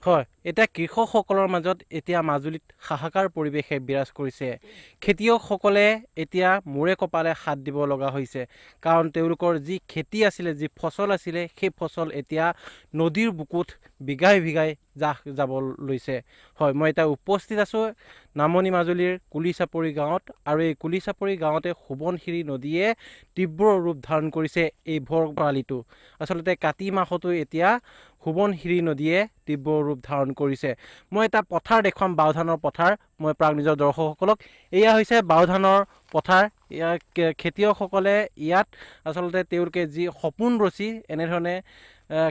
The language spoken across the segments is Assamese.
হয়, এতিয়া কৃষকসকলৰ মাজত এতিয়া মাজুলীত হাহাকাৰ পৰিৱেশে বিৰাজ কৰিছে। খেতিয়কসকলে এতিয়া মূৰে কপালে হাত দিব লগা হৈছে, কাৰণ তেওঁলোকৰ যি খেতি আছিলে, যি ফচল আছিলে, সেই ফচল এতিয়া নদীৰ বুকুত বিঘাই বিঘাই জাহ যাব লৈছে। হয়, মই এতিয়া উপস্থিত আছোঁ নামনি মাজুলীৰ কুলিচাপৰি গাঁৱত, আৰু এই কুলিচাপৰি গাঁৱতে সোৱণশিৰি নদীয়ে তীব্ৰ ৰূপ ধাৰণ কৰিছে এই ভৰ খৰালিটো। আচলতে কাতি মাহতো এতিয়া সোৱণশিৰি নদীয়ে তীব্ৰ ৰূপ ধাৰণ কৰিছে। মই এটা পথাৰ দেখুৱাম, বাওধানৰ পথাৰ। মই প্ৰাক নিজৰ দৰ্শকসকলক, এয়া হৈছে বাওধানৰ পথাৰ। ইয়াৰ খেতিয়কসকলে ইয়াত আচলতে তেওঁলোকে যি সপোন ৰচি এনেধৰণে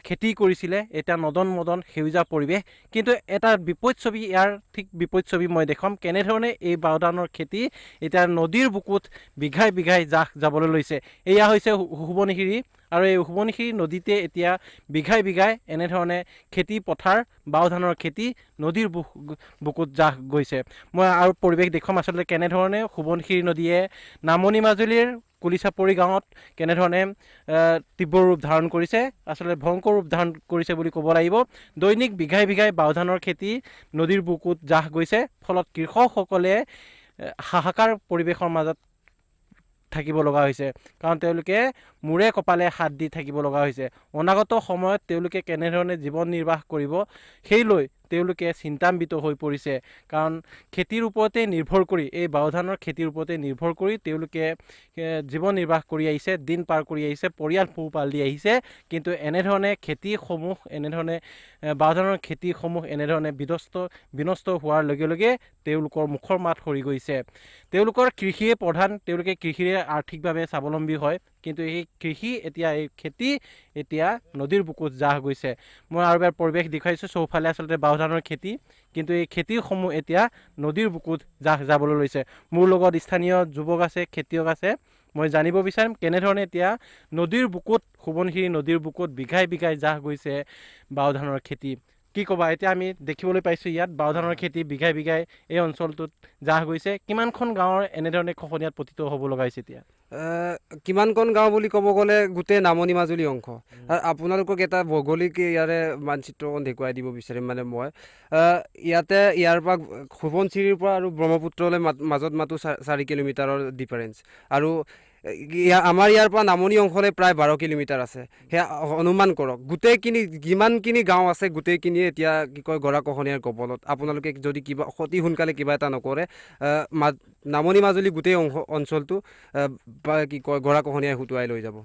খেতি কৰিছিলে, এতিয়া নদন মদন সেউজীয়া পৰিৱেশ। কিন্তু এটা বিপৰীত ছবি, ইয়াৰ ঠিক বিপৰীত ছবি মই দেখুৱাম, কেনেধৰণে এই বাওধানৰ খেতি এতিয়া নদীৰ বুকুত বিঘাই বিঘাই জাহ যাবলৈ লৈছে। এয়া হৈছে সোৱণশিৰি, আৰু এই সোৱণশিৰি নদীতে এতিয়া বিঘাই বিঘাই এনেধৰণে খেতি পথাৰ, বাওধানৰ খেতি নদীৰ বুকুত জাহ গৈছে। মই আৰু পৰিৱেশ দেখুৱাম আচলতে কেনেধৰণে সোৱণশিৰি নদীয়ে নামনি মাজুলীৰ কুলিচাপৰি গাঁৱত কেনেধৰণে তীব্ৰ ৰূপ ধাৰণ কৰিছে, আচলতে ভয়ংকৰ ৰূপ ধাৰণ কৰিছে বুলি ক'ব লাগিব। দৈনিক বিঘাই বিঘাই বাওধানৰ খেতি নদীৰ বুকুত জাহ গৈছে, ফলত কৃষকসকলে হাহাকাৰ পৰিৱেশৰ মাজত থাকিব লগা হৈছে, কাৰণ তেওঁলোকে মূৰে কপালে হাত দি থাকিব লগা হৈছে। অনাগত সময়ত তেওঁলোকে কেনেধৰণে জীৱন নিৰ্বাহ কৰিব সেই লৈ তেওঁলোকে চিন্তান্বিত হৈ পৰিছে, কাৰণ খেতিৰ ওপৰতে নিৰ্ভৰ কৰি, এই বাওধানৰ খেতিৰ ওপৰতে নিৰ্ভৰ কৰি তেওঁলোকে জীৱন নিৰ্বাহ কৰি আহিছে, দিন পাৰ কৰি আহিছে, পৰিয়াল পোহপাল দি আহিছে। কিন্তু এনেধৰণে খেতিসমূহ, এনেধৰণে বাওধানৰ খেতিসমূহ এনেধৰণে বিনষ্ট হোৱাৰ লগে লগে তেওঁলোকৰ মুখৰ মাত সৰি গৈছে। তেওঁলোকৰ কৃষিয়ে প্ৰধান, তেওঁলোকে কৃষিৰে আৰ্থিকভাৱে স্বাৱলম্বী হয়, কিন্তু এই কৃষি এতিয়া, এই খেতি এতিয়া নদীৰ বুকুত জাহ গৈছে। মই আৰু এবাৰ পৰিৱেশ দেখুৱাইছোঁ, চৌফালে আচলতে বাওধানৰ খেতি, কিন্তু এই খেতিসমূহ এতিয়া নদীৰ বুকুত জাহ যাবলৈ লৈছে। মোৰ লগত স্থানীয় যুৱক আছে, খেতিয়ক আছে। মই জানিব বিচাৰিম কেনেধৰণে এতিয়া নদীৰ বুকুত, সোৱণশিৰি নদীৰ বুকুত বিঘাই বিঘাই জাহ গৈছে বাওধানৰ খেতি। কি ক'বা? এতিয়া আমি দেখিবলৈ পাইছোঁ ইয়াত বাওধানৰ খেতি বিঘাই বিঘাই এই অঞ্চলটোত জাহ গৈছে। কিমানখন গাঁৱৰ এনেধৰণে খহনীয়াত পতিত হ'ব লগা হৈছে এতিয়া? কিমানখন গাঁও বুলি ক'ব গ'লে গোটেই নামনি মাজুলী অংশ। আপোনালোকক এটা ভৌগোলিক ইয়াৰে মানচিত্ৰখন দেখুৱাই দিব বিচাৰিম। মানে মই ইয়াৰ পৰা সোৱণশিৰিৰ পৰা আৰু ব্ৰহ্মপুত্ৰলৈ মাজত মাত্ৰ 4 কিলোমিটাৰৰ ডিফাৰেঞ্চ, আৰু আমাৰ ইয়াৰ পৰা নামনি অংশলৈ প্ৰায় 12 কিলোমিটাৰ আছে। সেয়া অনুমান কৰক, গোটেইখিনি যিমানখিনি গাঁও আছে গোটেইখিনিয়ে এতিয়া কি কয় গৰাখহনীয়াৰ কবলত। আপোনালোকে যদি কিবা অতি সোনকালে কিবা এটা নকৰে, নামনি মাজুলী গোটেই অঞ্চলটো কি কয় গৰাখহনীয়াই হতুৱাই লৈ যাব।